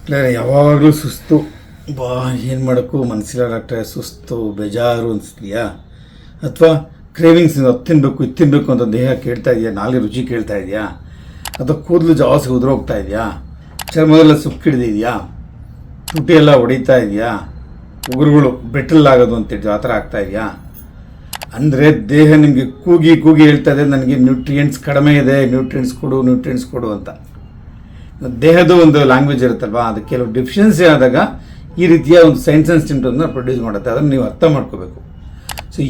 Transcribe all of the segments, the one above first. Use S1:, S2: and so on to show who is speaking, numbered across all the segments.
S1: ಇಲ್ಲ ಯಾವಾಗಲೂ ಸುಸ್ತು ಬಾ ಏನು ಮಾಡೋಕ್ಕೂ ಮನಸ್ಸಿಲ್ಲ ಡಾಕ್ಟ್ರೆ. ಸುಸ್ತು ಬೇಜಾರು ಅನಿಸ್ತೀಯಾ? ಅಥವಾ ಕ್ರೇವಿಂಗ್ಸ್ ಅದು ತಿನ್ನಬೇಕು ಇದು ತಿನ್ನಬೇಕು ಅಂತ ದೇಹ ಕೇಳ್ತಾ ಇದೆಯಾ? ನಾಲ್ಗೆ ರುಚಿ ಕೇಳ್ತಾ ಇದೆಯಾ? ಅಥವಾ ಕೂದಲು ಜಾಸ್ತಿ ಉದುರೋಗ್ತಾ ಇದೆಯಾ? ಚರ್ಮದೆಲ್ಲ ಸುಕ್ಕಿಡ್ದಿದೆಯಾ? ತುಟಿ ಎಲ್ಲ ಹೊಡಿತಾ ಇದೆಯಾ? ಉಗುರುಗಳು ಬೆಟ್ಟಲ್ಲಾಗೋದು ಅಂತೇಳಿ ಆ ಥರ ಆಗ್ತಾ ಇದೆಯಾ? ಅಂದರೆ ದೇಹ ನಿಮಗೆ ಕೂಗಿ ಕೂಗಿ ಹೇಳ್ತಾ ಇದೆ, ನನಗೆ ನ್ಯೂಟ್ರಿಯೆಂಟ್ಸ್ ಕಡಿಮೆ ಇದೆ, ನ್ಯೂಟ್ರಿಯೆಂಟ್ಸ್ ಕೊಡು ಅಂತ. ದೇಹದ ಒಂದು ಲ್ಯಾಂಗ್ವೇಜ್ ಇರುತ್ತಲ್ವ, ಅದಕ್ಕೆ ಕೆಲವು ಡಿಫಿಷಿಯನ್ಸಿ ಆದಾಗ ಈ ರೀತಿಯ ಒಂದು ಸೈನ್ಸ್ ಆ್ಯಂಡ್ ಸಿಂಪ್ಟಮ್ಸ್ನ ಪ್ರೊಡ್ಯೂಸ್ ಮಾಡುತ್ತೆ. ಅದನ್ನು ನೀವು ಅರ್ಥ ಮಾಡ್ಕೋಬೇಕು. ಸೊ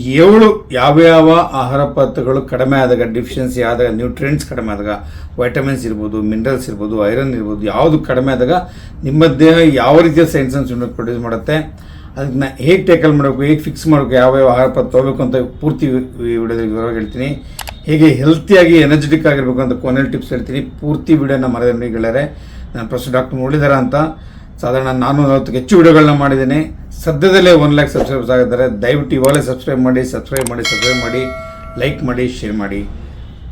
S1: ಯಾವ್ಯಾವ ಆಹಾರ ಪದಾರ್ಥಗಳು ಕಡಿಮೆ ಆದಾಗ, ಡಿಫಿಷಿಯನ್ಸಿ ಆದಾಗ, ನ್ಯೂಟ್ರಿಯೆಂಟ್ಸ್ ಕಡಿಮೆ ಆದಾಗ, ವೈಟಮಿನ್ಸ್ ಇರ್ಬೋದು, ಮಿನರಲ್ಸ್ ಇರ್ಬೋದು, ಐರನ್ ಇರ್ಬೋದು, ಯಾವುದು ಕಡಿಮೆ ಆದಾಗ ನಿಮ್ಮ ದೇಹ ಯಾವ ರೀತಿಯ ಸೈನ್ಸ್ ಆ್ಯಂಡ್ ಸಿಂಪ್ಟಮ್ಸ್ ಪ್ರೊಡ್ಯೂಸ್ ಮಾಡುತ್ತೆ, ಅದನ್ನ ಹೇಗೆ ಟೇಕಲ್ ಮಾಡಬೇಕು, ಹೇಗೆ ಫಿಕ್ಸ್ ಮಾಡಬೇಕು, ಯಾವ್ಯಾವ ಆಹಾರ ಪದಾರ್ಥ ತೊಗೋಬೇಕು ಅಂತ ಪೂರ್ತಿ ವಿಡಿಯೋದಲ್ಲಿ ವಿವರವಾಗಿ ಹೇಳ್ತೀನಿ. ಹೇಗೆ ಹೆಲ್ತಿಯಾಗಿ ಎನರ್ಜೆಟಿಕ್ ಆಗಿರಬೇಕು ಅಂತ ಕೊನೆಯಲ್ಲಿ ಟಿಪ್ಸ್ ಹೇಳ್ತೀನಿ. ಪೂರ್ತಿ ವಿಡಿಯೋನ ಮರದಲ್ಲಿ ಗೆಳೆಯರೆ. ನಾನು ಪ್ರೊಫೆಸರ್ ಡಾಕ್ಟರ್ ಮುರಳೀಧರ ಅಂತ. ಸಾಧಾರಣ 440ಕ್ಕೂ ಹೆಚ್ಚು ವಿಡಿಯೋಗಳನ್ನ ಮಾಡಿದ್ದೀನಿ. ಸದ್ಯದಲ್ಲೇ 1 lakh ಸಬ್ಸ್ಕ್ರೈಬರ್ಸ್ ಆಗಿದ್ದಾರೆ. ದಯವಿಟ್ಟು ಇವಾಗಲೇ ಸಬ್ಸ್ಕ್ರೈಬ್ ಮಾಡಿ, ಲೈಕ್ ಮಾಡಿ, ಶೇರ್ ಮಾಡಿ.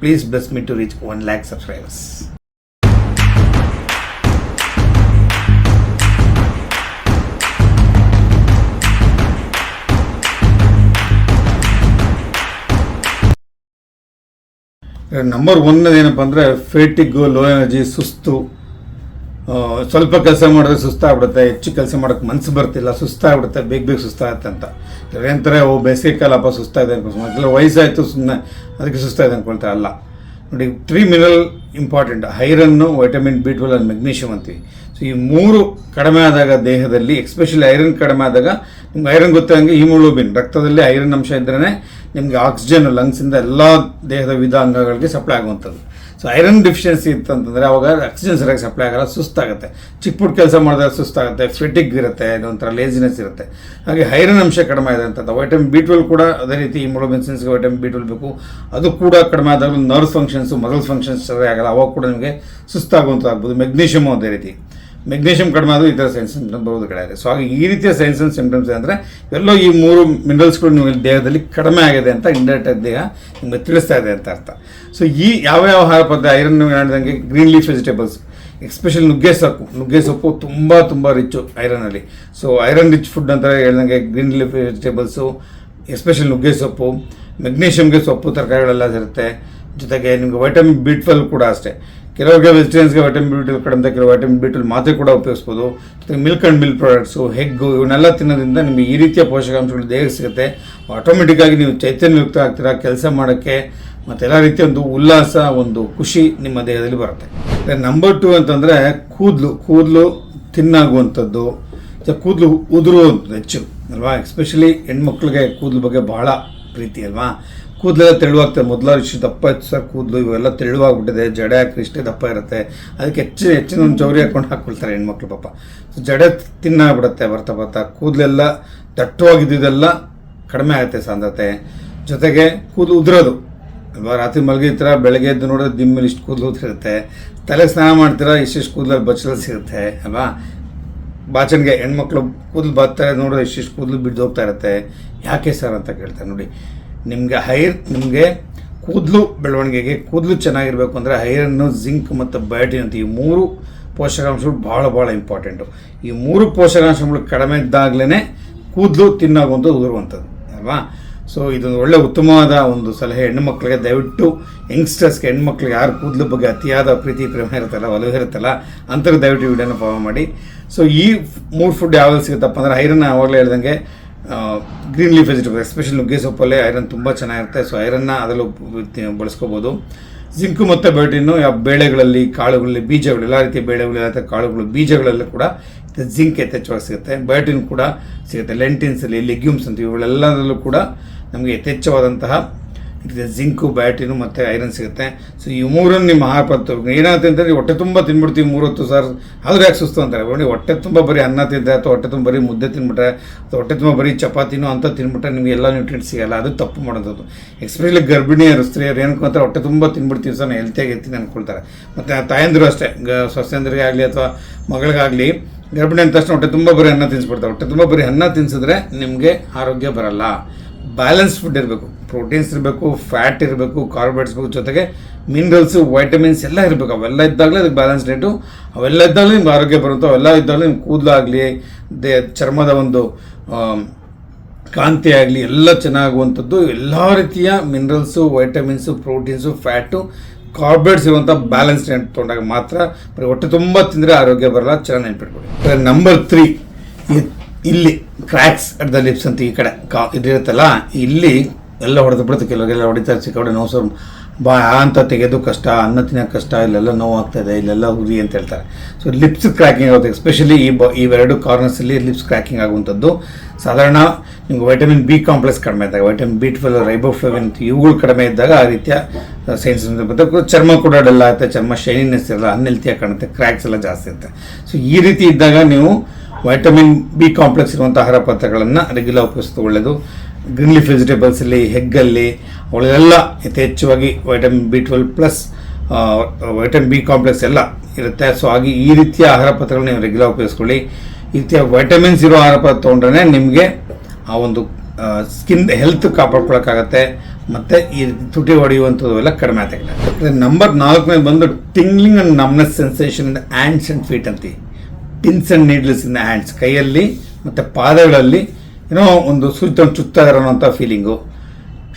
S1: Please bless me to reach 1 lakh subscribers. Number 1 ಏನಪ್ಪ ಅಂದರೆ ಫೇಟಿಗು, ಲೋ ಎನರ್ಜಿ, ಸುಸ್ತು. ಸ್ವಲ್ಪ ಕೆಲಸ ಮಾಡಿದ್ರೆ ಸುಸ್ತಾಗ್ಬಿಡುತ್ತೆ, ಹೆಚ್ಚು ಕೆಲಸ ಮಾಡೋಕ್ಕೆ ಮನಸ್ಸು ಬರ್ತಿಲ್ಲ, ಸುಸ್ತಾಗ್ಬಿಡುತ್ತೆ, ಬೇಗ ಸುಸ್ತಾಗುತ್ತೆ ಅಂತ. ಏನಂತಾರೆ, ಬೇಸಿಗೆ ಕಾಲಪ್ಪ ಸುಸ್ತಾಯಿದೆ ಅನ್ಕೊಳ್ತಾರೆ, ಇಲ್ಲ ವಯಸ್ಸಾಯಿತು ಸುಮ್ಮನೆ ಅದಕ್ಕೆ ಸುಸ್ತಾಯಿದೆ ಅಂದ್ಕೊಳ್ತಾರೆ. ಅಲ್ಲ ನೋಡಿ, 3 mineral important: iron, vitamin B12 and magnesium ಅಂತೀವಿ. ಸೊ ಈ 3 ಕಡಿಮೆ ಆದಾಗ ದೇಹದಲ್ಲಿ, ಎಸ್ಪೆಷಲಿ ಐರನ್ ಕಡಿಮೆ ಆದಾಗ, ನಿಮ್ಗೆ ಐರನ್ ಗೊತ್ತಾಗಂಗೆ ಹಿಮೋಗ್ಲೋಬಿನ್, ರಕ್ತದಲ್ಲಿ ಐರನ್ ಅಂಶ ಇದ್ರೇ ನಿಮಗೆ ಆಕ್ಸಿಜನ್ ಲಂಗ್ಸಿಂದ ಎಲ್ಲ ದೇಹದ ವಿವಿಧ ಅಂಗಗಳಿಗೆ ಸಪ್ಲೈ ಆಗುವಂಥದ್ದು. ಸೊ ಐರನ್ ಡಿಫಿಷಿಯನ್ಸಿ ಇತ್ತಂತಂದರೆ ಅವಾಗ ಆಕ್ಸಿಜನ್ ಸರಿಯಾಗಿ ಸಪ್ಲೈ ಆಗಲ್ಲ, ಸುಸ್ತಾಗುತ್ತೆ, ಚಿಕ್ಕ ಪುಟ್ಟ ಕೆಲಸ ಮಾಡಿದಾಗ ಸುಸ್ತಾಗುತ್ತೆ, ಫೆಟಿಗ್ ಇರುತ್ತೆ, ಒಂಥರ ಲೇಜಿನೆಸ್ ಇರುತ್ತೆ. ಹಾಗೆ ಐರನ್ ಅಂಶ ಕಡಿಮೆ ಇದೆ ಅಂತ. ವೈಟಮಿನ್ B12 ಕೂಡ ಅದೇ ರೀತಿ, ಹಿಮೋಗ್ಲೋಬಿನ್ ಸೆನ್ಸ್ಗೆ ವೈಟಮಿನ್ B12 ಬೇಕು, ಅದು ಕೂಡ ಕಡಿಮೆ ಆದಾಗ ನರ್ವ್ ಫಂಕ್ಷನ್ಸು, ಮಸಲ್ ಫಂಕ್ಷನ್ಸ್ ಸರಿ ಆಗಲ್ಲ, ಅವಾಗ ಕೂಡ ನಿಮಗೆ ಸುಸ್ತಾಗುವಂಥದ್ದಾಗ್ಬೋದು. ಮೆಗ್ನೀಷಿಯಮ್ ಅದೇ ರೀತಿ, ಮೆಗ್ನೀಷಿಯಮ್ ಕಡಿಮೆ ಆದರೂ ಈ ಥರ ಸೈನ್ಸ್ ಸಿಂಪ್ಟಮ್ಸ್ ಬರೋದು ಕಡೆ ಇದೆ. ಸೊ ಹಾಗೆ ಈ ರೀತಿಯ ಸೈನ್ಸ್ ಆ್ಯಂಡ್ ಸಿಂಪ್ಟಮ್ಸ್ ಅಂದರೆ ಎಲ್ಲೋ ಈ 3 ಮಿನರಲ್ಸ್ಗಳು ನೀವು ದೇಹದಲ್ಲಿ ಕಡಿಮೆ ಆಗಿದೆ ಅಂತ ಇಂಡೈರೆಕ್ಟ್ ದೇಹ ನಿಮಗೆ ತಿಳಿಸ್ತಾ ಇದೆ ಅಂತ ಅರ್ಥ. ಸೊ ಈ ಯಾವ್ಯಾವ ಆಹಾರ ಪದಾರ್ಥ ಐರನ್ ಹೇಳಿದಂಗೆ, ಗ್ರೀನ್ ಲೀಫ್ ವೆಜಿಟೇಬಲ್ಸ್, ಎಸ್ಪೆಷಲಿ ನುಗ್ಗೆ ಸೊಪ್ಪು ತುಂಬ ರಿಚ್ಚು ಐರನಲ್ಲಿ. ಸೊ ಐರನ್ ರಿಚ್ ಫುಡ್ ಅಂತ ಹೇಳ್ದಂಗೆ ಗ್ರೀನ್ ಲೀಫ್ ವೆಜಿಟೇಬಲ್ಸು, ಎಸ್ಪೆಷಲಿ ನುಗ್ಗೆ ಸೊಪ್ಪು. ಮೆಗ್ನೀಷಿಯಮ್ಗೆ ಸೊಪ್ಪು ತರಕಾರಿಗಳೆಲ್ಲ ಸಿರುತ್ತೆ. ಜೊತೆಗೆ ನಿಮಗೆ ವೈಟಮಿನ್ B12 ಕೂಡ ಅಷ್ಟೇ. ಕೆಲವರಿಗೆ ವೆಜಿಟೇರಿಯನ್ಸ್ಗೆ ವೈಟಮಿನ್ B12 ಕಡಿಮೆ, ಕೆಲವು ವೈಟಮಿನ್ B12 ಮಾತ್ರೆ ಕೂಡ ಉಪಯೋಗಿಸ್ಬೋದು. ಜೊತೆಗೆ milk and milk products, egg, ಇವನ್ನೆಲ್ಲ ತಿನ್ನೋದ್ರಿಂದ ನಿಮಗೆ ಈ ರೀತಿಯ ಪೋಷಕಾಂಶಗಳು ದೇಹಕ್ಕೆ ಸಿಗುತ್ತೆ. ಆಟೋಮೆಟಿಕ್ಕಾಗಿ ನೀವು ಚೈತನ್ಯಯುಕ್ತ ಆಗ್ತೀರಾ, ಕೆಲಸ ಮಾಡೋಕ್ಕೆ ಮತ್ತು ಎಲ್ಲ ರೀತಿಯ ಒಂದು ಉಲ್ಲಾಸ, ಒಂದು ಖುಷಿ ನಿಮ್ಮ ದೇಹದಲ್ಲಿ ಬರುತ್ತೆ. ನಂಬರ್ 2 ಅಂತಂದರೆ ಕೂದಲು ತಿನ್ನಾಗುವಂಥದ್ದು, ಕೂದಲು ಉದುರುವಂಥದ್ದು ಹೆಚ್ಚು ಅಲ್ವಾ. ಎಸ್ಪೆಷಲಿ ಹೆಣ್ಮಕ್ಳಿಗೆ ಕೂದಲು ಬಗ್ಗೆ ಬಹಳ ಪ್ರೀತಿ ಅಲ್ವಾ. ಕೂದಲೆಲ್ಲ ತೆಳುವಾಗ್ತದೆ. ಮೊದಲ ಇಷ್ಟು ದಪ್ಪ ಇತ್ತು ಸರ್ ಕೂದಲು, ಇವೆಲ್ಲ ತೆಳುವಾಗ್ಬಿಟ್ಟಿದೆ, ಜಡೆ ಹಾಕಿ ಇಷ್ಟೇ ದಪ್ಪ ಇರುತ್ತೆ, ಅದಕ್ಕೆ ಹೆಚ್ಚಿನ ಒಂದು ಚೌರಿ ಹಾಕ್ಕೊಂಡು ಹಾಕ್ಕೊಳ್ತಾರೆ ಹೆಣ್ಮಕ್ಳು ಪಾಪ. ಸೊ ಜಡೆ ತಿನ್ನಾಗ್ಬಿಡುತ್ತೆ ಬರ್ತಾ ಕೂದಲೆಲ್ಲ ದಟ್ಟವಾಗಿದ್ದೆಲ್ಲ ಕಡಿಮೆ ಆಗುತ್ತೆ ಸಾಂದ್ರತೆ. ಜೊತೆಗೆ ಕೂದಲು ಉದುರೋದು ಅಲ್ವಾ. ರಾತ್ರಿ ಮಲಗಿರ್ತೀರ, ಬೆಳಗ್ಗೆ ಎದ್ದು ನೋಡಿದ್ರೆ ದಿಮ್ಮೇಲೆ ಇಷ್ಟು ಕೂದಲು ಉದುರಿರುತ್ತೆ. ತಲೆಗೆ ಸ್ನಾನ ಮಾಡ್ತೀರಾ, ಇಷ್ಟಿಷ್ಟು ಕೂದಲಲ್ಲಿ ಬಚ್ಚಲು ಸಿಗುತ್ತೆ ಅಲ್ವಾ. ಬಾಚಣಿಗೆ ಹೆಣ್ಮಕ್ಳು ಕೂದಲು ಬರ್ತಾರೆ ನೋಡಿದ್ರೆ ಇಷ್ಟಿಷ್ಟು ಕೂದಲು ಬಿದ್ದು ಹೋಗ್ತಾ ಇರುತ್ತೆ. ಯಾಕೆ ಸರ್ ಅಂತ ಕೇಳ್ತಾರೆ. ನೋಡಿ, ನಿಮಗೆ ಕೂದಲು ಬೆಳವಣಿಗೆಗೆ, ಕೂದಲು ಚೆನ್ನಾಗಿರಬೇಕು ಅಂದರೆ ಐರನ್ನು, ಜಿಂಕ್ ಮತ್ತು ಬಯೋಟಿನ್ ಅಂತ ಈ 3 ಪೋಷಕಾಂಶಗಳು ಭಾಳ ಇಂಪಾರ್ಟೆಂಟು. ಈ 3 ಪೋಷಕಾಂಶಗಳು ಕಡಿಮೆ ಇದ್ದಾಗಲೇ ಕೂದಲು ತಿನ್ನಾಗುವಂಥದ್ದು, ಉದುರುವಂಥದ್ದು ಅಲ್ವಾ. ಸೊ ಇದೊಂದು ಒಳ್ಳೆ ಉತ್ತಮವಾದ ಒಂದು ಸಲಹೆ ಹೆಣ್ಣುಮಕ್ಳಿಗೆ. ದಯವಿಟ್ಟು ಯಂಗ್ಸ್ಟರ್ಸ್ಗೆ, ಹೆಣ್ಮಕ್ಳಿಗೆ ಯಾರು ಕೂದಲು ಬಗ್ಗೆ ಅತಿಯಾದ ಪ್ರೀತಿ ಪ್ರೇಮ ಇರುತ್ತಲ್ಲ, ಒಲವು ಇರುತ್ತಲ್ಲ, ಅಂಥವ್ರು ದಯವಿಟ್ಟು ವಿಡಿಯೋನ ಫಾಲೋ ಮಾಡಿ. ಸೊ ಈ 3 ಫುಡ್ ಯಾವ್ದು ಸಿಗುತ್ತಪ್ಪ ಅಂದರೆ ಐರನ್ ಆವಾಗಲೇ ಹೇಳ್ದಂಗೆ ಗ್ರೀನ್ ಲೀಫ್ ವೆಜಿಟೇಬಲ್, ಎಸ್ಪೆಷಲಿ ನುಗ್ಗೆ ಸೊಪ್ಪಲ್ಲೇ ಐರನ್ ತುಂಬ ಚೆನ್ನಾಗಿರುತ್ತೆ. ಸೊ ಐರನ್ನ ಅದರಲ್ಲೂ ಬಳಸ್ಕೋಬೋದು. ಜಿಂಕು ಮತ್ತು ಬಯೋಟಿನ್ನು ಬೇಳೆಗಳಲ್ಲಿ, ಕಾಳುಗಳಲ್ಲಿ, ಬೀಜಗಳು, ಎಲ್ಲ ರೀತಿಯ ಬೇಳೆಗಳು, ಎಲ್ಲ ರೀತಿಯ ಕಾಳುಗಳು, ಬೀಜಗಳಲ್ಲೂ ಕೂಡ ಜಿಂಕ್ ಯಥೇಚ್ಛವಾಗಿ ಸಿಗುತ್ತೆ. ಬಯೋಟಿನ್ ಕೂಡ ಸಿಗುತ್ತೆ. ಲೆಂಟಿನ್ಸಲ್ಲಿ, ಲೆಗ್ಯೂಮ್ಸ್ ಅಂತೀವಿ, ಇವುಗಳೆಲ್ಲದರಲ್ಲೂ ಕೂಡ ನಮಗೆ ಯಥೇಚ್ಛವಾದಂತಹ ಜಿಂಕು, ಬಯೋಟಿನು ಮತ್ತು ಐರನ್ ಸಿಗುತ್ತೆ. ಸೊ ಈ 3 ನಿಮ್ಮ ಆಹಾರ ಪದಾರ್ಥ ಏನಾಗುತ್ತೆ ಅಂತಂದರೆ, ಹೊಟ್ಟೆ ತುಂಬ ತಿನ್ಬಿಡ್ತೀವಿ 3 ಹೊತ್ತು ಸರ್, ಆದರೂ ಯಾಕೆ ಸುಸ್ತು ಅಂತಾರೆ. ನೋಡಿ, ಹೊಟ್ಟೆ ತುಂಬ ಬರೀ ಅನ್ನ ತಿಂದರೆ, ಅಥವಾ ಹೊಟ್ಟೆ ತುಂಬ ಬರೀ ಮುದ್ದೆ ತಿನ್ಬಿಟ್ರೆ, ಅಥವಾ ಹೊಟ್ಟೆ ತುಂಬ ಬರೀ ಚಪಾತಿನೂ ಅಂತ ತಿನ್ಬಿಟ್ರೆ ನಿಮಗೆ ಎಲ್ಲ ನ್ಯೂಟ್ರಿಯೆಂಟ್ಸ್ ಸಿಗಲ್ಲ. ಅದು ತಪ್ಪು ಮಾಡೋದು. ಎಸ್ಪೆಷಲಿ ಗರ್ಭಿಣಿಯರು, ಸ್ತ್ರೀಯರು ಏನಂತಾರೆ, ಹೊಟ್ಟೆ ತುಂಬ ತಿನ್ಬಿಡ್ತೀವಿ ಸರ್, ನಾನು ಹೆಲ್ತಿಯಾಗಿರ್ತೀನಿ ಅಂದ್ಕೊಳ್ತಾರೆ. ಮತ್ತು ತಾಯಂದಿರು ಅಷ್ಟೇ, ಸೊಸೆಯಂದ್ರಿಗೆ ಆಗಲಿ ಅಥವಾ ಮಗಳಿಗಾಗಲಿ, ಗರ್ಭಿಣಿ ಅಂದ ತಕ್ಷಣ ಹೊಟ್ಟೆ ತುಂಬ ಬರೀ ಅನ್ನ ತಿನ್ನಿಸ್ಬಿಡ್ತಾರೆ. ಹೊಟ್ಟೆ ತುಂಬ ಬರೀ ಅನ್ನ ತಿನ್ಸಿದ್ರೆ ನಿಮಗೆ ಆರೋಗ್ಯ ಬರಲ್ಲ. ಬ್ಯಾಲೆನ್ಸ್ ಫುಡ್ ಇರಬೇಕು. ಪ್ರೋಟೀನ್ಸ್ ಇರಬೇಕು, ಫ್ಯಾಟ್ ಇರಬೇಕು, ಕಾರ್ಬೋಹೈಡ್ರೇಟ್ಸ್ ಇರಬೇಕು, ಜೊತೆಗೆ ಮಿನರಲ್ಸು, ವೈಟಮಿನ್ಸ್ ಎಲ್ಲ ಇರಬೇಕು. ಅವೆಲ್ಲ ಇದ್ದಾಗಲೇ ಅದಕ್ಕೆ ಬ್ಯಾಲೆನ್ಸ್ ಡೇಟು, ಅವೆಲ್ಲ ಇದ್ದಾಗಲೇ ನಿಮ್ಗೆ ಆರೋಗ್ಯ ಬರುತ್ತೋ, ಅವೆಲ್ಲ ಇದ್ದಾಗಲೇ ನಿಮ್ಮ ಕೂದಲಾಗಲಿ, ಚರ್ಮದ ಒಂದು ಕಾಂತಿ ಆಗಲಿ ಎಲ್ಲ ಚೆನ್ನಾಗುವಂಥದ್ದು. ಎಲ್ಲ ರೀತಿಯ minerals, vitamins, proteins, fat, carbohydrates ಇರುವಂಥ ಬ್ಯಾಲೆನ್ಸ್ ಡೇಟ್ ತೊಗೊಂಡಾಗ ಮಾತ್ರ ಹೊಟ್ಟೆ ತುಂಬ ತಿಂದರೆ ಆರೋಗ್ಯ ಬರಲ್ಲ. ಚೆನ್ನಾಗಿ ನೆನ್ಪಿಟ್ಕೊಳ್ಳಿ. ನಂಬರ್ 3, ಇಲ್ಲಿ ಕ್ರ್ಯಾಕ್ಸ್ ಅಟ್ ದ ಲಿಪ್ಸ್ ಅಂತ ಈ ಕಡೆ ಇದಿರುತ್ತಲ್ಲ, ಇಲ್ಲಿ ಎಲ್ಲ ಹೊಡೆದು ಬಿಡುತ್ತೆ. ಕೆಲವರಿಗೆಲ್ಲ ಹೊಡಿತಾರೆ, ಸಿಕ್ಕಾಪಟ್ಟೆ ನೋವು, ಸ್ವಲ್ಪ ಅಂತ ತೆಗೆದು ಕಷ್ಟ, ಅನ್ನ ತಿನ್ನೋಕೆ ಕಷ್ಟ, ಇಲ್ಲೆಲ್ಲ ನೋವು ಆಗ್ತಾಯಿದೆ, ಇಲ್ಲೆಲ್ಲ ಉರಿ ಅಂತ ಹೇಳ್ತಾರೆ. ಸೊ ಲಿಪ್ಸ್ ಕ್ರ್ಯಾಕಿಂಗ್ ಆಗುತ್ತೆ, ಎಸ್ಪೆಷಲಿ ಇವೆರಡು ಕಾರ್ನರ್ಸಲ್ಲಿ ಲಿಪ್ಸ್ ಕ್ರ್ಯಾಕಿಂಗ್ ಆಗುವಂಥದ್ದು. ಸಾಧಾರಣ ನಿಮ್ಗೆ ವೈಟಮಿನ್ ಬಿ ಕಾಂಪ್ಲೆಕ್ಸ್ ಕಡಿಮೆ ಇದ್ದಾಗ, ವೈಟಮಿನ್ B12, ರೈಬೋಫ್ಲಾವಿನ್ ಇವುಗಳು ಕಡಿಮೆ ಇದ್ದಾಗ ಆ ರೀತಿಯ ಸೈನ್ಸ್ ಬರುತ್ತೆ. ಚರ್ಮ ಕೂಡ ಡಲ್ ಆಗುತ್ತೆ, ಚರ್ಮ ಶೈನಿನೆಸ್ ಇರಲ್ಲ, ಅನ್ಹೆಲ್ತಿಯಾಗಿ ಕಾಣುತ್ತೆ, ಕ್ರ್ಯಾಕ್ಸ್ ಎಲ್ಲ ಜಾಸ್ತಿ ಇರುತ್ತೆ. ಸೊ ಈ ರೀತಿ ಇದ್ದಾಗ ನೀವು ವೈಟಮಿನ್ ಬಿ ಕಾಂಪ್ಲೆಕ್ಸ್ ಇರುವಂಥ ಆಹಾರ ಪದಾರ್ಥಗಳನ್ನು ರೆಗ್ಯುಲರ್ ಉಪಯೋಗಿಸೋದು ಒಳ್ಳೆಯದು. ಗ್ರೀನ್ ಲೀಫ್ ವೆಜಿಟೇಬಲ್ಸಲ್ಲಿ, ಹೆಗ್ಗಲ್ಲಿ ಅವಳೆಲ್ಲ ಯಥೇಚ್ಛವಾಗಿ vitamin B12 plus vitamin B complex ಎಲ್ಲ ಇರುತ್ತೆ. ಸೊ ಹಾಗೆ ಈ ರೀತಿಯ ಆಹಾರ ಪದಾರ್ಥಗಳನ್ನ ನೀವು ರೆಗ್ಯುಲರ್ ಉಪಯೋಗಿಸ್ಕೊಳ್ಳಿ. ಈ ರೀತಿಯ ವೈಟಮಿನ್ಸ್ ಇರೋ ಆಹಾರ ಪದಾರ್ಥ ತೊಗೊಂಡ್ರೆ ನಿಮಗೆ ಆ ಒಂದು ಸ್ಕಿನ್ ಹೆಲ್ತ್ ಕಾಪಾಡ್ಕೊಳಕ್ಕಾಗತ್ತೆ, ಮತ್ತು ಈ ತುಟಿ ಹೊಡೆಯುವಂಥದ್ದು ಎಲ್ಲ ಕಡಿಮೆ ಆಗ್ತದೆ. ನಂಬರ್ 4 ಬಂದು tingling and numbness sensation in hands and feet ಅಂತ. Pins and needles in hands, ಕೈಯಲ್ಲಿ ಮತ್ತು ಪಾದಗಳಲ್ಲಿ ಏನೋ ಒಂದು ಚುತ್ತಾ ಇರೋಂಥ ಫೀಲಿಂಗು.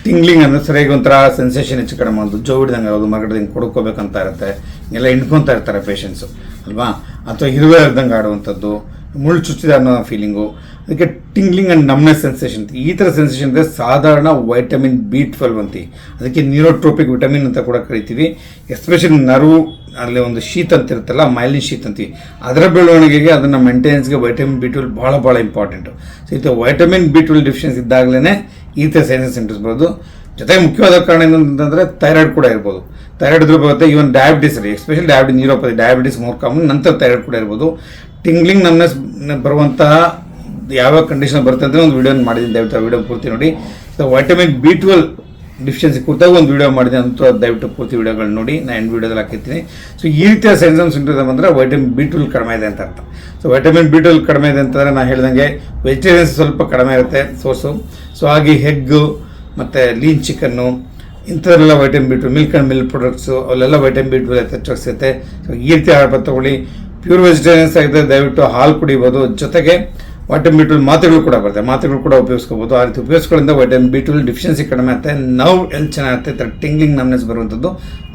S1: ಟಿಂಗ್ಲಿಂಗ್ ಅಂದರೆ ಸರಿಯಾಗಿ ಒಂಥರ ಸೆನ್ಸೇಷನ್ ಹೆಚ್ಚು ಕಡಿಮೆ ಮಾಡೋದು, ಜೋ ಹಿಡ್ದಂಗೆ ಆಗೋದು, ಮರಗಡೆ ಹಿಂಗೆ ಕೊಡ್ಕೋಬೇಕಂತ ಇರುತ್ತೆ, ಎಲ್ಲ ಹಿಂಡ್ಕೊತಾ ಇರ್ತಾರೆ ಪೇಷಂಟ್ಸು ಅಲ್ವಾ, ಅಥವಾ ಇರುವೆ ಇರ್ದಂಗೆ ಆಡುವಂಥದ್ದು, ಮುಳ್ಳು ಚುಚ್ಚಿದೆ ಅನ್ನೋ ಫೀಲಿಂಗು. ಅದಕ್ಕೆ ಟಿಂಗ್ಲಿಂಗ್ ಆ್ಯಂಡ್ ನಮ್ನೆಸ್ ಸೆನ್ಸೇಷನ್ ಅಂತ. ಈ ಥರ ಸೆನ್ಸೇಷನ್ ಅಂದರೆ ಸಾಧಾರಣ ವೈಟಮಿನ್ B12 ಅಂತೀವಿ, ಅದಕ್ಕೆ ನ್ಯೂರೋಟ್ರೋಪಿಕ್ ವಿಟಮಿನ್ ಅಂತ ಕೂಡ ಕರಿತೀವಿ. ಎಸ್ಪೆಷಲಿ ನರ್ವ್ ಅಲ್ಲಿ ಒಂದು ಶೀತ್ ಅಂತ ಇರುತ್ತಲ್ಲ, ಮೈಲಿನ್ ಶೀತ್ ಅಂತೀವಿ, ಅದರ ಬೆಳವಣಿಗೆಗೆ, ಅದನ್ನು ಮೇಂಟೆನೆನ್ಸ್ಗೆ ವೈಟಮಿನ್ B12 ಭಾಳ ಇಂಪಾರ್ಟೆಂಟು. ಸೊ ಇದು ವೈಟಮಿನ್ B12 ಡಿಫಿಷಿಯನ್ಸಿ ಇದ್ದಾಗಲೇ ಈ ಥರ ಸೈನ್ಸ್ ಸಿಂಪ್ಟಮ್ಸ್ ಬರೋದು. ಜೊತೆಗೆ ಮುಖ್ಯವಾದ ಕಾರಣ ಏನಂತಂದರೆ ಥೈರಾಯ್ಡ್ ಕೂಡ ಇರ್ಬೋದು. ಥೈರಾಯ್ಡ್ ಇದ್ರೂ ಬರುತ್ತೆ, ಈವನ್ ಡಯಾಬಿಟಿಸ್ ರೀ, especially neuropathy, diabetes more common, ನಂತರ ಥೈರಾಯ್ಡ್ ಕೂಡ ಇರ್ಬೋದು. ಟಿಂಗ್ಲಿಂಗ್ ನಮ್ನೆಸ್ ಬರುವಂತಹ ಯಾವ ಕಂಡೀಷನ್ ಬರುತ್ತೆ ಅಂತ ಒಂದು ವಿಡಿಯೋ ಮಾಡಿದ್ದೀನಿ, ದಯವಿಟ್ಟು ಆ ವಿಡಿಯೋ ಪೂರ್ತಿ ನೋಡಿ. ಸೊ ವೈಟಮಿನ್ B12 ಡಿಫಿಷಿಯನ್ಸಿ ಕುರಿತಾಗಿ ಒಂದು ವಿಡಿಯೋ ಮಾಡಿದೆ ಅಂತ, ದಯವಿಟ್ಟು ಪೂರ್ತಿ ವಿಡಿಯೋಗಳು ನೋಡಿ, ನಾನು ಎಂಡ್ ವಿಡಿಯೋದಲ್ಲಿ ಹಾಕಿರ್ತೀನಿ. ಸೊ ಈ ರೀತಿಯ ಸಿಂಪ್ಟಮ್ಸ್ ಅಂದರೆ ವೈಟಮಿನ್ B12 ಕಡಿಮೆ ಇದೆ ಅಂತ ಅರ್ಥ. ಸೊ ವೈಟಮಿನ್ B12 ಕಡಿಮೆ ಇದೆ ಅಂತಂದರೆ ನಾನು ಹೇಳ್ದಂಗೆ ವೆಜಿಟೇರಿಯನ್ಸ್ ಸ್ವಲ್ಪ ಕಡಿಮೆ ಇರುತ್ತೆ ಸೋರ್ಸು. ಸೊ ಹಾಗೆ ಹೆಗ್ಗು ಮತ್ತು ಲೀನ್ ಚಿಕನ್ನು ಇಂಥದ್ರೆಲ್ಲ vitamin B12, milk and milk products ಅಲ್ಲೆಲ್ಲ ವೈಟಮಿನ್ B12 ಹೆಚ್ಚಾಗಿ ಸಿಗುತ್ತೆ. ಸೊ ಈ ರೀತಿ ಆಹಾರ ಪದಾರ್ಥ ತಗೊಳ್ಳಿ. ಪ್ಯೂರ್ ವೆಜಿಟೇರಿಯನ್ಸ್ ಆಗಿದ್ದರೆ ದಯವಿಟ್ಟು ಹಾಲು ಕುಡಿಬೋದು. ಜೊತೆಗೆ ವೈಟಮಿನ್ B12 ಮಾತ್ರೆಗಳು ಕೂಡ ಬರುತ್ತೆ, ಮಾತ್ರೆಗಳು ಕೂಡ ಉಪಯೋಗಿಸ್ಕೋಬೋದು. ಆ ರೀತಿ ಉಪಯೋಗಿಸ್ಕೊಳ್ಳೋದ್ರಿಂದ ವೈಟಮಿನ್ B12 ಡಿಫಿಷಿಯನ್ಸಿ ಕಡಿಮೆ ಆಗುತ್ತೆ, ನರ್ವ್ ಎಲ್ಲಿ ಚೆನ್ನಾಗುತ್ತೆ, ಈ ಥರ ಟಿಂಗ್ಲಿಂಗ್ ನಮ್ನೆಸ್ ಬರುವಂಥದ್ದು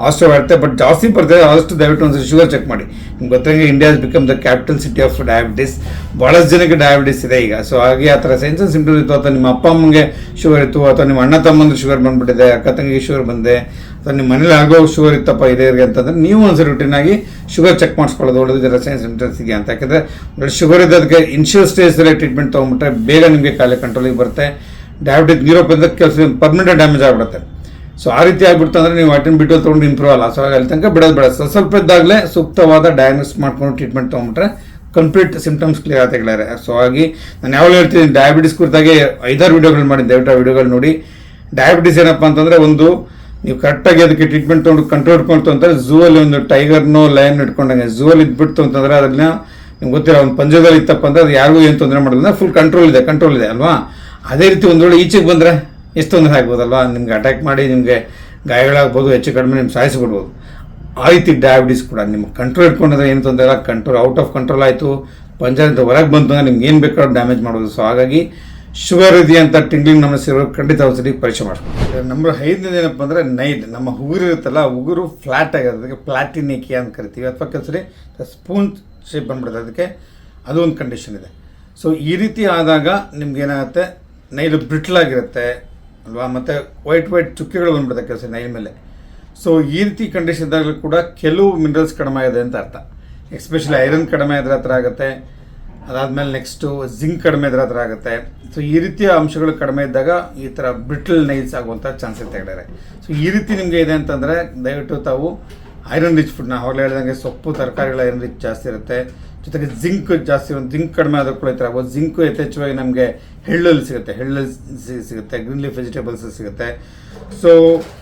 S1: ಆಸ್ಟ್ರೋ ಆಗುತ್ತೆ. ಬಟ್ ಜಾಸ್ತಿ ಬರ್ತದೆ, ಆದಷ್ಟು ದಯವಿಟ್ಟು ಒಂದ್ಸರಿ ಶುಗರ್ ಚೆಕ್ ಮಾಡಿ. ನಿಮ್ಗೆ ಗೊತ್ತಂಗೆ India has become the capital city of diabetes. ಭಾಳಷ್ಟು ಜನಕ್ಕೆ ಡಯಾಬಿಟಿಸ್ ಇದೆ ಈಗ. ಸೊ ಹಾಗೆ ಆ ಥರ ಸೈನ್ಸ್ ಸಿಂಪ್ಟಮ್ಸ್ ಇತ್ತು, ಅಥವಾ ನಿಮ್ಮ ಅಪ್ಪ ಅಮ್ಮಂಗೆ ಶುಗರ್ ಇತ್ತು, ಅಥವಾ ನಿಮ್ಮ ಅಣ್ಣ ತಮ್ಮಂದು ಶುಗರ್ ಬಂದುಬಿಟ್ಟಿದೆ, ಅಕ್ಕ ತಂಗಿಗೆ ಶುಗರ್ ಬಂದೆ, ಅಥವಾ ನಿಮ್ಮ ಮನೇಲಿ ಆಗೋ ಶುಗರ್ ಇತ್ತಪ್ಪ ಇದೇರಿಗೆ ಅಂತಂದರೆ ನೀವು ಒಂದ್ಸರಿ ರುಟೀನಾಗಿ ಶುಗರ್ ಚೆಕ್ ಮಾಡಿಸ್ಕೊಳ್ಳೋದು ಒಳ್ಳೆದು, ಜರ ಸೈನ್ಸ್ ಸಿಂಪ್ಟಮ್ಸ್ ಇದೆಯಾ ಅಂತ. ಯಾಕೆಂದರೆ ಶುಗರ್ ಇದ್ದದಕ್ಕೆ ಇನಿಷಿಯಲ್ ಸ್ಟೇಜಲ್ಲೇ ಟ್ರೀಟ್ಮೆಂಟ್ ತೊಗೊಂಬಿಟ್ರೆ ಬೇಗ ನಿಮಗೆ ಕಾಯಿಲೆ ಕಂಟ್ರೋಲಿಗೆ ಬರುತ್ತೆ. ಡಯಾಬಿಟಿಸ್ ನ್ಯೂರೋಪತಿ ಕೆಲಸ ಪರ್ಮನೆಂಟ್ ಡ್ಯಾಮೇಜ್ ಆಗಿಬಿಡುತ್ತೆ. ಸೊ ಆ ರೀತಿ ಆಗ್ಬಿಡ್ತು ಅಂದರೆ ನೀವು ವೈಟಮಿನ್ B12 ತೊಗೊಂಡು ಇಂಪ್ರೂವ್ ಅಲ್ಲ. ಸೊ ಅಲ್ಲಿ ತನಕ ಬಿಡೋದು ಬೇಡ, ಸ್ವಲ್ಪ ಇದ್ದಾಗಲೇ ಸೂಕ್ತವಾದ ಡಯಾಗ್ನೋಸ್ ಮಾಡ್ಕೊಂಡು ಟ್ರೀಟ್ಮೆಂಟ್ ತೊಗೊಂಬಿಟ್ರೆ ಕಂಪ್ಲೀಟ್ ಸಿಂಪ್ಟಮ್ಸ್ ಕ್ಲಿಯರ್ ಆಗುತ್ತೆ ಗೆಳೆಯರೆ. ಸೊ ಹಾಗೆ ನಾನು ಯಾವಾಗ ಹೇಳ್ತೀನಿ, ಡಯಾಬಿಟಿಸ್ ಕುರಿತಾಗಿ 5-6 ವಿಡಿಯೋಗಳು ಮಾಡಿ, ದಯವಿಟ್ಟು ಆ ವಿಡಿಯೋಗಳು ನೋಡಿ. ಡಯಾಬಿಟಿಸ್ ಏನಪ್ಪ ಅಂತಂದರೆ, ಒಂದು ನೀವು ಕರೆಕ್ಟಾಗಿ ಅದಕ್ಕೆ ಟ್ರೀಟ್ಮೆಂಟ್ ತೊಗೊಂಡು ಕಂಟ್ರೋಲ್ ಇಟ್ಕೊಳ್ತು ಅಂತಂದರೆ, ಝೂ ಅಲ್ಲಿ ಒಂದು ಟೈಗರ್ನೋ ಲಯನ್ ಇಟ್ಕೊಂಡಂಗೆ ಝೂ ಅಲ್ಲಿ ಇದ್ಬಿಡ್ತು ಅಂತಂದರೆ ಅದನ್ನ ನಿಮ್ಗೆ ಗೊತ್ತಿರೋ ಒಂದು ಪಂಜದಲ್ಲಿ ಇತ್ತಪ್ಪ ಅಂದರೆ ಅದು ಯಾರಿಗೂ ಏನು ತೊಂದರೆ ಮಾಡೋದಿಲ್ಲ, ಫುಲ್ ಕಂಟ್ರೋಲ್ ಇದೆ ಅಲ್ವಾ. ಅದೇ ರೀತಿ ಒಂದು ವೇಳೆ ಈಚೆಗೆ ಬಂದರೆ ಎಷ್ಟು ತೊಂದರೆ ಆಗ್ಬೋದಲ್ವಾ, ನಿಮ್ಗೆ ಅಟ್ಯಾಕ್ ಮಾಡಿ ನಿಮಗೆ ಗಾಯಗಳಾಗ್ಬೋದು, ಹೆಚ್ಚು ಕಡಿಮೆ ನಿಮ್ಗೆ ಸಾಯಿಸ್ಬಿಡ್ಬೋದು. ಆ ರೀತಿ ಡಯಾಬಿಟಿಸ್ ಕೂಡ ನಿಮ್ಗೆ ಕಂಟ್ರೋಲ್ ಇಟ್ಕೊಂಡ್ರೆ ಏನು ತೊಂದರೆ ಇಲ್ಲ. ಕಂಟ್ರೋಲ್ ಔಟ್ ಆಫ್ ಕಂಟ್ರೋಲ್ ಆಯಿತು, ಪಂಜದಿಂದ ಹೊರಗೆ ಬಂತು ಅಂದರೆ ನಿಮ್ಗೆ ಏನು ಬೇಕಾದ್ರೂ ಡ್ಯಾಮೇಜ್ ಮಾಡ್ಬೋದು. ಸೊ ಹಾಗಾಗಿ ಶುಗರ್ ಇದೆಯಂತ ಟಿಂಗ್ಲಿಂಗ್ ನಮ್ನೆಸ್ ಇರೋ ಖಂಡಿತ ಒಂದ್ಸರಿ ಪರೀಕ್ಷೆ ಮಾಡ್ಕೊಂಡು. ನಂಬರ್ 5 ಏನಪ್ಪ ಅಂದರೆ ನೈಲ್. ನಮ್ಮ ಉಗುರು ಇರುತ್ತಲ್ಲ, ಉಗುರು ಫ್ಲಾಟ್ ಆಗಿರೋದು, ಅದಕ್ಕೆ ಪ್ಲಾಟಿನೇಕಿಯಾ ಅಂತ ಕರಿತೀವಿ, ಅಥವಾ ಕೆಲಸರಿ ಸ್ಪೂನ್ ಶೇಪ್ ಬಂದ್ಬಿಡುತ್ತೆ, ಅದಕ್ಕೆ ಅದು ಒಂದು ಕಂಡೀಷನ್ ಇದೆ. ಸೊ ಈ ರೀತಿ ಆದಾಗ ನಿಮ್ಗೇನಾಗುತ್ತೆ, ನೈಲು ಬ್ರಿಟ್ಲಾಗಿರುತ್ತೆ ಅಲ್ವಾ, ಮತ್ತು ವೈಟ್ ಚುಕ್ಕೆಗಳು ಬಂದ್ಬಿಡುತ್ತೆ ಕೆಲಸ ನೈಲ್ ಮೇಲೆ. ಸೊ ಈ ರೀತಿ ಕಂಡೀಷನ್ ಇದ್ದಾಗಲೂ ಕೂಡ ಕೆಲವು ಮಿನರಲ್ಸ್ ಕಡಿಮೆ ಇದೆ ಅಂತ ಅರ್ಥ. ಎಸ್ಪೆಷಲಿ ಐರನ್ ಕಡಿಮೆ ಇದ್ರೆ ಹತ್ರ ಆಗುತ್ತೆ, ಅದಾದಮೇಲೆ ನೆಕ್ಸ್ಟು ಜಿಂಕ್ ಕಡಿಮೆ ಇದ್ರೆ ಹತ್ರ ಆಗುತ್ತೆ. ಸೊ ಈ ರೀತಿಯ ಅಂಶಗಳು ಕಡಿಮೆ ಇದ್ದಾಗ ಈ ಥರ ಬ್ರಿಟಲ್ ನೈಲ್ಸ್ ಆಗುವಂಥ ಚಾನ್ಸ್ ಇರ್ತಾರೆ. ಸೊ ಈ ರೀತಿ ನಿಮಗೆ ಇದೆ ಅಂತಂದರೆ ದಯವಿಟ್ಟು ತಾವು ಐರನ್ ರಿಚ್ ಫುಡ್ನ, ಆವಾಗಲೇ ಹೇಳಿದಂಗೆ ಸೊಪ್ಪು ತರಕಾರಿಗಳ ಐರನ್ ರಿಚ್ ಜಾಸ್ತಿ ಇರುತ್ತೆ, ಜೊತೆಗೆ ಜಿಂಕ್ ಜಾಸ್ತಿ, ಒಂದು ಜಿಂಕ್ ಕಡಿಮೆ ಆದರೂ ಕೂಡ ಈ ಥರ ಆಗ್ಬೋದು. ಜಿಂಕು ಯಥೇಚ್ಛವಾಗಿ ನಮಗೆ ಎಳ್ಳಲ್ಲಿ ಸಿಗುತ್ತೆ, ಗ್ರೀನ್ ಲೀಫ್ ವೆಜಿಟೇಬಲ್ಸ್ ಸಿಗುತ್ತೆ. ಸೊ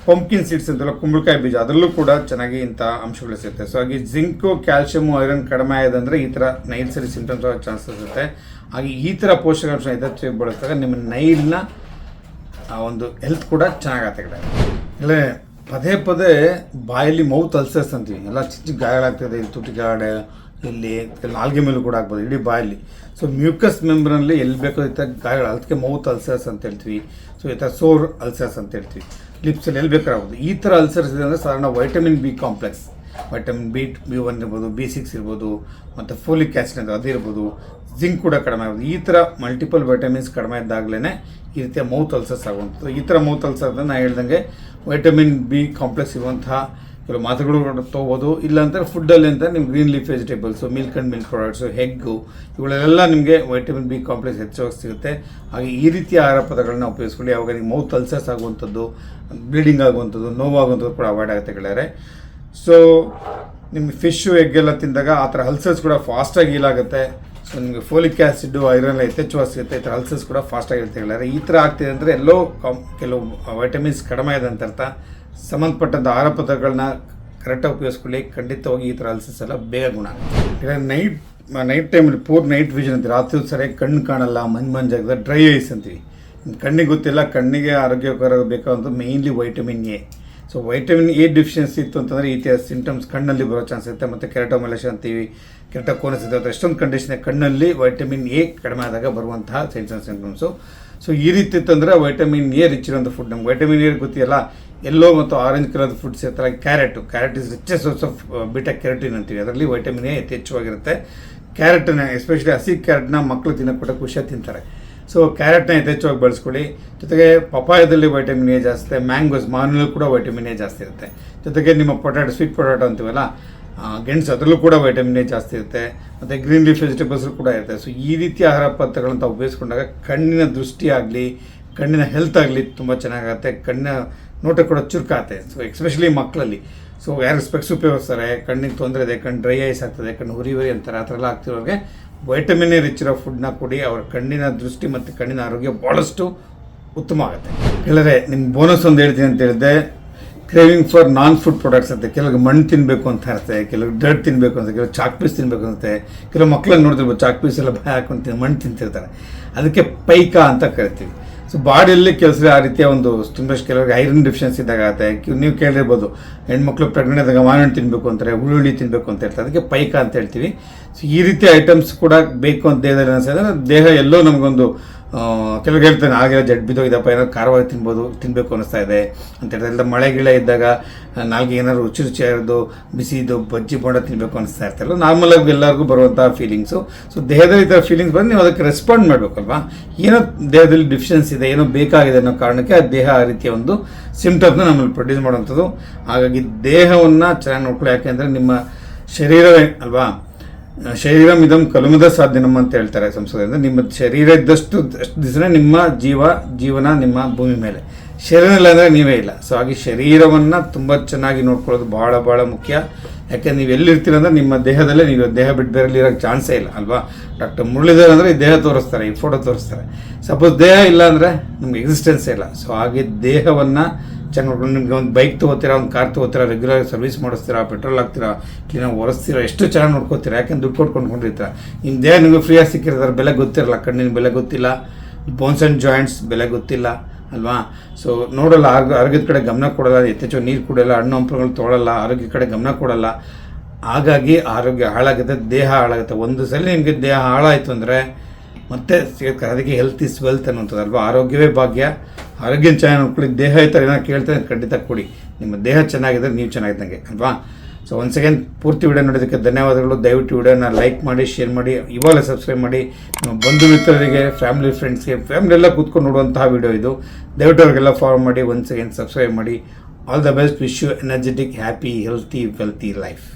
S1: ಪಂಪ್ಕಿನ್ ಸೀಡ್ಸ್ ಅಂತೆಲ್ಲ, ಕುಂಬಳಕಾಯಿ ಬೀಜ, ಅದರಲ್ಲೂ ಕೂಡ ಚೆನ್ನಾಗಿ ಇಂಥ ಅಂಶಗಳು ಸಿಗುತ್ತೆ. ಸೊ ಹಾಗೆ ಜಿಂಕು, ಕ್ಯಾಲ್ಶಿಯಮು, ಐರನ್ ಕಡಿಮೆ ಆಗಿದೆ ಅಂದರೆ ಈ ಥರ ನೈಲ್ಸಲ್ಲಿ ಸಿಂಪ್ಟಮ್ಸ್ ಆಗೋ ಚಾನ್ಸಸ್ ಇರುತ್ತೆ. ಹಾಗೆ ಈ ಥರ ಪೋಷಕಾಂಶ ಯಥೇಚ್ಛವಾಗಿ ಬಳಸಿದಾಗ ನಿಮ್ಮ ನೈಲ್ನ ಆ ಒಂದು ಹೆಲ್ತ್ ಕೂಡ ಚೆನ್ನಾಗತ್ತೆ ಕಡೆ. ಇಲ್ಲ ಪದೇ ಪದೇ ಬಾಯಲ್ಲಿ ಮೌತ್ ಅಲ್ಸರ್ಸ್ ಅಂತೀವಿ, ಎಲ್ಲ ಚಿಕ್ಕ ಚಿಕ್ಕ ಗಾಯಗಳಾಗ್ತದೆ, ಇಲ್ಲಿ ತುಟಿ ಕೆಳಗಡೆ, ಇಲ್ಲಿ ನಾಲ್ಗೆ ಮೇಲೂ ಕೂಡ ಆಗ್ಬೋದು, ಇಡೀ ಬಾಯಲ್ಲಿ. ಸೊ ಮ್ಯೂಕಸ್ ಮೆಂಬ್ರಲ್ಲಿ ಎಲ್ಲಿ ಬೇಕೋ ಈ ಥರ ಗಾಯಗಳು, ಅದಕ್ಕೆ ಮೌತ್ ಅಲ್ಸರ್ಸ್ ಅಂತ ಹೇಳ್ತೀವಿ. ಸೊ ಈ ಥರ ಸೋರ್ ಅಲ್ಸರ್ಸ್ ಅಂತ ಹೇಳ್ತೀವಿ. ಲಿಪ್ಸಲ್ಲಿ ಎಲ್ಲಿ ಬೇಕಾಗ್ಬೋದು. ಈ ಥರ ಅಲ್ಸರ್ಸ್ ಇದೆ ಅಂದರೆ ಸಾಧಾರಣ vitamin B complex, vitamin B1 ಇರ್ಬೋದು, B6 ಇರ್ಬೋದು, ಮತ್ತು ಫೋಲಿಕ್ ಆ್ಯಸಿಡ್ ಅಂತ ಅದಿರ್ಬೋದು, ಜಿಂಕ್ ಕೂಡ ಕಡಿಮೆ ಆಗೋದು. ಈ ಥರ ಮಲ್ಟಿಪಲ್ ವೈಟಮಿನ್ಸ್ ಕಡಿಮೆ ಇದ್ದಾಗಲೇ ಈ ರೀತಿಯ ಮೌತ್ ಅಲ್ಸರ್ಸ್ ಆಗುವಂಥದ್ದು. ಈ ಥರ ಮೌತ್ ಅಲ್ಸರ್ಸ್ ನಾನು ಹೇಳ್ದಂಗೆ ವೈಟಮಿನ್ ಬಿ ಕಾಂಪ್ಲೆಕ್ಸ್ ಇರುವಂತಹ ಕೆಲವು ಮಾತ್ರೆಗಳು ತೊಗೋಬೋದು. ಇಲ್ಲಾಂದರೆ ಫುಡ್ಡಲ್ಲಿ ಅಂತ ನಿಮ್ಮ green leaf vegetables, milk and milk products, egg, ಇವುಗಳೆಲ್ಲ ನಿಮಗೆ ವೈಟಮಿನ್ ಬಿ ಕಾಂಪ್ಲೆಕ್ಸ್ ಹೆಚ್ಚಾಗಿ ಸಿಗುತ್ತೆ. ಹಾಗೆ ಈ ರೀತಿಯ ಆಹಾರ ಪದಾರ್ಥಗಳನ್ನ ಉಪಯೋಗಿಸ್ಕೊಳ್ಳಿ. ಅವಾಗ ನಿಮ್ಗೆ ಮೌತ್ ಅಲ್ಸರ್ಸ್ ಆಗುವಂಥದ್ದು, ಬ್ಲೀಡಿಂಗ್ ಆಗುವಂಥದ್ದು, ನೋವಾಗುವಂಥದ್ದು ಕೂಡ ಅವಾಯ್ಡ್ ಆಗುತ್ತೆ ಗೆಳೆಯರೆ. ಸೊ ನಿಮಗೆ ಫಿಶ್ಶು ಎಗ್ಗೆಲ್ಲ ತಿಂದಾಗ ಆ ಥರ ಅಲ್ಸರ್ಸ್ ಕೂಡ ಫಾಸ್ಟಾಗಿ ಹೀಲಾಗುತ್ತೆ. ಸೊ ನಿಮಗೆ ಫೋಲಿಕ್ ಆ್ಯಸಿಡ್ಡು, ಐರನ್ ಯಥೇಚ್ಛವಾಗಿ ಸಿಗುತ್ತೆ. ಈ ಥರ ಅಲ್ಸರ್ಸ್ ಕೂಡ ಫಾಸ್ಟಾಗಿರುತ್ತೆ ಗೆಳೆಯರೆ. ಈ ಥರ ಆಗ್ತಿದೆ ಅಂದರೆ ಎಲ್ಲೋ ಕೆಲವು ವೈಟಮಿನ್ಸ್ ಕಡಿಮೆ ಇದೆ ಅಂತ ಅರ್ಥ. ಸಂಬಂಧಪಟ್ಟಂಥ ಆಹಾರ ಪದಾರ್ಥಗಳನ್ನ ಕರೆಕ್ಟಾಗಿ ಉಪಯೋಗಿಸ್ಕೊಳ್ಳಿ. ಖಂಡಿತವಾಗಿ ಈ ಥರ ಅಲ್ಸರ್ಸ್ ಎಲ್ಲ ಬೇಗ ಗುಣ ಆಗುತ್ತೆ. ನೈಟ್ ಟೈಮಲ್ಲಿ ಪೂರ್ ನೈಟ್ ವಿಷನ್ ಅಂತೀವಿ, ರಾತ್ರಿ ಸರಿಯಾಗಿ ಕಣ್ಣು ಕಾಣಲ್ಲ, ಮಂಜಾಗದ ಡ್ರೈ ಐಸ್ ಅಂತೀವಿ. ಕಣ್ಣಿಗೆ ಗೊತ್ತಿಲ್ಲ, ಕಣ್ಣಿಗೆ ಆರೋಗ್ಯಕರ ಬೇಕಾದಂಥ mainly vitamin A. So vitamin A deficiency ಇತ್ತು ಅಂತಂದರೆ ಈ ಥರ ಸಿಂಟಮ್ಸ್ ಕಣ್ಣಲ್ಲಿ ಬರೋ ಚಾನ್ಸ್ ಇರುತ್ತೆ. ಮತ್ತು ಕೆರಟೋಮೆಲಾಸಿಸ್ ಅಂತೀವಿ, ಕೆರಟೋಕೋನಸ್ ಇದೆ, ಅಥವಾ ಎಷ್ಟೊಂದು ಕಂಡೀಷನ್ ಕಣ್ಣಲ್ಲಿ ವೈಟಮಿನ್ ಎ ಕಡಿಮೆ ಆದಾಗ ಬರುವಂತಹ ಸೈನ್ಸ್ ಆ್ಯಂಡ್ ಸಿಂಟಮ್ಸು. ಸೊ ಈ ರೀತಿ ಇತ್ತಂದರೆ ವೈಟಮಿನ್ ಎ ರಿಚ್ ಇರೋಂಥ ಫುಡ್. ನಮ್ಗೆ ವೈಟಮಿನ್ ಎ ಗೊತ್ತಿಲ್ಲ, ಎಲ್ಲೋ ಮತ್ತು ಆರೆಂಜ್ ಕಲರ್ ಫುಡ್ಸ್ ಇರ್ತಾರೆ. Carrot is richest source of beta keratin ಅಂತೀವಿ, ಅದರಲ್ಲಿ ವೈಟಮಿನ್ ಎ ಯಥೇಚ್ಛವಾಗಿರುತ್ತೆ. ಕ್ಯಾರೆಟನ್ನ ಎಸ್ಪೆಷಲಿ ಹಸಿ ಕ್ಯಾರೆಟ್ನ ಮಕ್ಕಳು ತಿನ್ನೋಕೆ ಕೂಡ ಖುಷಿಯಾಗಿ ತಿಂತಾರೆ. ಸೊ ಕ್ಯಾರೆಟ್ನ ಯಥೇಚ್ಛವಾಗಿ ಬಳಸ್ಕೊಳ್ಳಿ. ಜೊತೆಗೆ ಪಪಾಯದಲ್ಲಿ ವೈಟಮಿನ್ ಎ ಜಾಸ್ತಿ, ಮ್ಯಾಂಗೋಸ್ ಮಾವಿನಲ್ಲಿ ಕೂಡ ವೈಟಮಿನ್ ಎ ಜಾಸ್ತಿ ಇರುತ್ತೆ. ಜೊತೆಗೆ ನಿಮ್ಮ ಪೊಟ್ಯಾಟೊ, ಸ್ವೀಟ್ ಪೊಟ್ಯಾಟೊ ಅಂತೀವಲ್ಲ, ಗೆಣಸು, ಅದರಲ್ಲೂ ಕೂಡ ವೈಟಮಿನ್ ಎ ಜಾಸ್ತಿ ಇರುತ್ತೆ. ಮತ್ತು ಗ್ರೀನ್ ಲೀಫ್ ವೆಜಿಟೇಬಲ್ಸ್ ಕೂಡ ಇರುತ್ತೆ. ಸೊ ಈ ರೀತಿಯ ಆಹಾರ ಪದಾರ್ಥಗಳಂತ ಉಪಯೋಗಿಸ್ಕೊಂಡಾಗ ಕಣ್ಣಿನ ದೃಷ್ಟಿ ಆಗಲಿ, ಕಣ್ಣಿನ ಹೆಲ್ತ್ ಆಗಲಿ ತುಂಬ ಚೆನ್ನಾಗುತ್ತೆ. ಕಣ್ಣಿನ ನೋಟ ಕೂಡ ಚುರುಕಾಗುತ್ತೆ. ಸೊ ಎಸ್ಪೆಷಲಿ ಮಕ್ಕಳಲ್ಲಿ. ಸೊ ಯಾರು ಸ್ಪೆಕ್ಸ್ ಉಪಯೋಗಿಸ್ತಾರೆ, ಕಣ್ಣಿಗೆ ತೊಂದರೆ ಇದೆ, ಕಣ್ಣು ಡ್ರೈ ಐಸ್ ಆಗ್ತದೆ, ಕಣ್ಣು ಹುರಿ ಅಂತಾರೆ, ಆ ಥರ ಎಲ್ಲ ಆಗ್ತಿರೋರಿಗೆ ವೈಟಮಿನ್ ಎ ರಿಚ್ ಇರೋ ಫುಡ್ನ ಕೊಡಿ. ಅವರ ಕಣ್ಣಿನ ದೃಷ್ಟಿ ಮತ್ತು ಕಣ್ಣಿನ ಆರೋಗ್ಯ ಭಾಳಷ್ಟು ಉತ್ತಮ ಆಗುತ್ತೆ. ಹೇಳಿದ್ರೆ ನಿಮ್ಮ ಬೋನಸ್ ಒಂದು ಹೇಳ್ತೀನಿ ಅಂತ ಹೇಳಿದೆ, craving for non food products ಅಂತ. ಕೆಲವ್ರಿಗೆ ಮಣ್ಣು ತಿನ್ನಬೇಕು ಅಂತ ಇರುತ್ತೆ, ಕೆಲವ್ರಿಗೆ ಬ್ರೆಡ್ ತಿನ್ನಬೇಕು ಅಂತ, ಕೆಲವು ಚಾಕ್ ಪೀಸ್ ತಿನ್ನಬೇಕು ಅನ್ಸುತ್ತೆ. ಕೆಲವು ಮಕ್ಕಳನ್ನ ನೋಡ್ತಿರ್ಬೋದು, ಚಾಕ್ ಪೀಸ್ ಎಲ್ಲ ಬಾಯಿ ಹಾಕೊಂಡು ಮಣ್ಣು ತಿಂತಿರ್ತಾರೆ. ಅದಕ್ಕೆ ಪೈಕ ಅಂತ ಕರಿತೀವಿ. ಸೊ ಬಾಡಿಯಲ್ಲಿ ಕೆಲಸ ಆ ರೀತಿಯ ಒಂದು ತುಂಬ ಕೆಲವರಿಗೆ ಐರನ್ ಡಿಫಿಷಿಯನ್ಸಿ ಇದ್ದಾಗ ಆಗುತ್ತೆ. ನೀವು ಕೇಳಿರ್ಬೋದು, ಹೆಣ್ಮಕ್ಳು ಪ್ರೆಗ್ನೆಂಟ್ ಆದಾಗ ಮಾವಿನ ತಿನ್ನಬೇಕು ಅಂತಾರೆ, ಹುಳುಳಿ ತಿನ್ನಬೇಕು ಅಂತ ಹೇಳ್ತಾರೆ, ಅದಕ್ಕೆ ಪೈಕ ಅಂತ ಹೇಳ್ತೀವಿ. ಸೊ ಈ ರೀತಿ ಐಟಮ್ಸ್ ಕೂಡ ಬೇಕು ಅಂತ ದೇಹದಲ್ಲಿ ಅನಿಸಿದ್ರೆ, ದೇಹ ಎಲ್ಲೋ ನಮಗೊಂದು ಕೆಲವ್ರಿಗೆ ಹೇಳ್ತಾನೆ ಹಾಗೆಲ್ಲ ಜಡ್ ಬಿದ್ದೋಗಿದ್ದಪ್ಪ, ಏನಾದ್ರು ಖಾರವಾಗಿ ತಿನ್ನಬೇಕು ಅನ್ನಿಸ್ತಾ ಇದೆ ಅಂತ ಹೇಳ್ತಾರೆ. ಇಲ್ಲ ಮಳೆ ಗಿಳೆ ಇದ್ದಾಗ ನಾಲ್ಗೆ ಏನಾದ್ರು ರುಚಿಯಾಗಿರೋದು, ಬಿಸಿದು ಬಜ್ಜಿ ಬೋಂಡ ತಿನ್ನಬೇಕು ಅನ್ನಿಸ್ತಾ ಇರ್ತಾರಲ್ಲ, ನಾರ್ಮಲಾಗಿ ಎಲ್ಲರಿಗೂ ಬರುವಂಥ ಫೀಲಿಂಗ್ಸು. ಸೊ ದೇಹದಲ್ಲಿ ಈ ಥರ ಫೀಲಿಂಗ್ಸ್ ಬಂದು ನೀವು ಅದಕ್ಕೆ ರೆಸ್ಪಾಂಡ್ ಮಾಡಬೇಕಲ್ವಾ. ಏನೋ ದೇಹದಲ್ಲಿ ಡಿಫಿಷಿಯನ್ಸಿ ಇದೆ, ಏನೋ ಬೇಕಾಗಿದೆ ಅನ್ನೋ ಕಾರಣಕ್ಕೆ ಆ ದೇಹ ಆ ರೀತಿಯ ಒಂದು ಸಿಂಪ್ಟಮ್ನ ನಮ್ಮಲ್ಲಿ ಪ್ರೊಡ್ಯೂಸ್ ಮಾಡುವಂಥದ್ದು. ಹಾಗಾಗಿ ದೇಹವನ್ನು ಚೆನ್ನಾಗಿ ನೋಡ್ಕೊಳ್ಳಿ. ಯಾಕೆಂದರೆ ನಿಮ್ಮ ಶರೀರವೇ ಅಲ್ವಾ, ಶರೀರಂ ಇದಂ ಕಲುಮದ ಸಾಧ್ಯನಮ್ಮ ಅಂತ ಹೇಳ್ತಾರೆ ಸಂಸ್ಕೃತದಿಂದ. ನಿಮ್ಮ ಶರೀರ ಇದ್ದಷ್ಟು ದಿವಸ ನಿಮ್ಮ ಜೀವನ ನಿಮ್ಮ ಭೂಮಿ ಮೇಲೆ, ಶರೀರ ಇಲ್ಲ ಅಂದರೆ ನೀವೇ ಇಲ್ಲ. ಸೊ ಹಾಗೆ ಶರೀರವನ್ನು ತುಂಬ ಚೆನ್ನಾಗಿ ನೋಡ್ಕೊಳ್ಳೋದು ಭಾಳ ಭಾಳ ಮುಖ್ಯ. ಯಾಕೆಂದ್ರೆ ನೀವು ಎಲ್ಲಿರ್ತೀರ ಅಂದರೆ ನಿಮ್ಮ ದೇಹದಲ್ಲೇ, ನೀವು ದೇಹ ಬಿಟ್ಟು ಬೇರೆ ಇರೋಕ್ಕೆ ಚಾನ್ಸೇ ಇಲ್ಲ ಅಲ್ವಾ. ಡಾಕ್ಟರ್ ಮುರಳೀಧರ್ ಅಂದರೆ ಈ ದೇಹ ತೋರಿಸ್ತಾರೆ, ಈ ಫೋಟೋ ತೋರಿಸ್ತಾರೆ. ಸಪೋಸ್ ದೇಹ ಇಲ್ಲ ಅಂದರೆ ನಮ್ಗೆ ಎಕ್ಸಿಸ್ಟೆನ್ಸೇ ಇಲ್ಲ. ಸೊ ಹಾಗೆ ದೇಹವನ್ನು ಚೆನ್ನಾಗಿ ನೋಡ್ಕೊಂಡು, ನಿಮಗೆ ಒಂದು ಬೈಕ್ ತೊಗೋತೀರಾ, ಒಂದು ಕಾರ್ ತೊಗೋತೀರಾ, ರೆಗ್ಯುಲರ್ ಸರ್ವಿಸ್ ಮಾಡಿಸ್ತೀರಾ, ಪೆಟ್ರೋಲ್ ಹಾಕ್ತೀರಾ, ಕ್ಲೀನಾಗಿ ಒರೆಸ್ತೀರಾ, ಎಷ್ಟು ಚೆನ್ನಾಗಿ ನೋಡ್ಕೋತೀರಾ. ಯಾಕೆಂದ್ರೆ ದುಡ್ಡು ಕೊಟ್ಕೊಂಡ್ಕೊಂಡಿರ್ತೀರ. ನಿಮ್ಮ ದೇಹ ನಿಮಗೆ ಫ್ರೀಯಾಗಿ ಸಿಕ್ಕಿರ್ತಾರೆ, ಬೆಲೆ ಗೊತ್ತಿರಲ್ಲ, ಕಣ್ಣಿನ ಬೆಲೆ ಗೊತ್ತಿಲ್ಲ, ಬೋನ್ಸ್ ಆ್ಯಂಡ್ ಜಾಯಿಂಟ್ಸ್ ಬೆಲೆ ಗೊತ್ತಿಲ್ಲ ಅಲ್ವಾ. ಸೊ ನೋಡಲ್ಲ, ಆರೋಗ್ಯದ ಕಡೆ ಗಮನ ಕೊಡಲ್ಲ, ಯಥೇಚ್ಛ ನೀರು ಕುಡಿಯಲ್ಲ, ಹಣ್ಣು ಹಂಪಲುಗಳು ತೊಗೊಳಲ್ಲ, ಆರೋಗ್ಯದ ಕಡೆ ಗಮನ ಕೊಡಲ್ಲ. ಹಾಗಾಗಿ ಆರೋಗ್ಯ ಹಾಳಾಗುತ್ತೆ, ದೇಹ ಹಾಳಾಗುತ್ತೆ. ಒಂದು ಸಲ ನಿಮಗೆ ದೇಹ ಹಾಳಾಯಿತು ಅಂದರೆ ಮತ್ತೆ ಅದಕ್ಕೆ ಹೆಲ್ತ್ ಇಸ್ ವೆಲ್ತ್ ಅನ್ನುವಂಥದ್ದಲ್ವಾ. ಆರೋಗ್ಯವೇ ಭಾಗ್ಯ. ಆರೋಗ್ಯ ಚೆನ್ನಾಗಿ ನೋಡ್ಕೊಳ್ಳಿ. ದೇಹ ಈ ಥರ ಏನೋ ಕೇಳ್ತಾರೆ ಖಂಡಿತ ಕೊಡಿ. ನಿಮ್ಮ ದೇಹ ಚೆನ್ನಾಗಿದ್ದರೆ ನೀವು ಚೆನ್ನಾಗಿದ್ದಂಗೆ ಅಲ್ವಾ. ಸೊ ಒನ್ಸ್ ಅಗೇನ್ ಪೂರ್ತಿ ವಿಡಿಯೋ ನೋಡೋದಕ್ಕೆ ಧನ್ಯವಾದಗಳು. ದಯವಿಟ್ಟು ವಿಡಿಯೋನ ಲೈಕ್ ಮಾಡಿ, ಶೇರ್ ಮಾಡಿ, ಇವಾಗ ಸಬ್ಸ್ಕ್ರೈಬ್ ಮಾಡಿ. ನಿಮ್ಮ ಬಂಧು ಮಿತ್ರರಿಗೆ, ಫ್ಯಾಮಿಲಿ ಫ್ರೆಂಡ್ಸ್ಗೆ, ಫ್ಯಾಮಿಲಿ ಎಲ್ಲ ಕೂತ್ಕೊಂಡು ನೋಡುವಂತಹ ವಿಡಿಯೋ ಇದು. ದಯವಿಟ್ಟು ಅವ್ರಿಗೆಲ್ಲ ಫಾಲೋ ಮಾಡಿ, ಒನ್ಸ್ ಅಗೇನ್ ಸಬ್ಸ್ಕ್ರೈಬ್ ಮಾಡಿ. All the best. Wish you energetic, happy, healthy, wealthy life.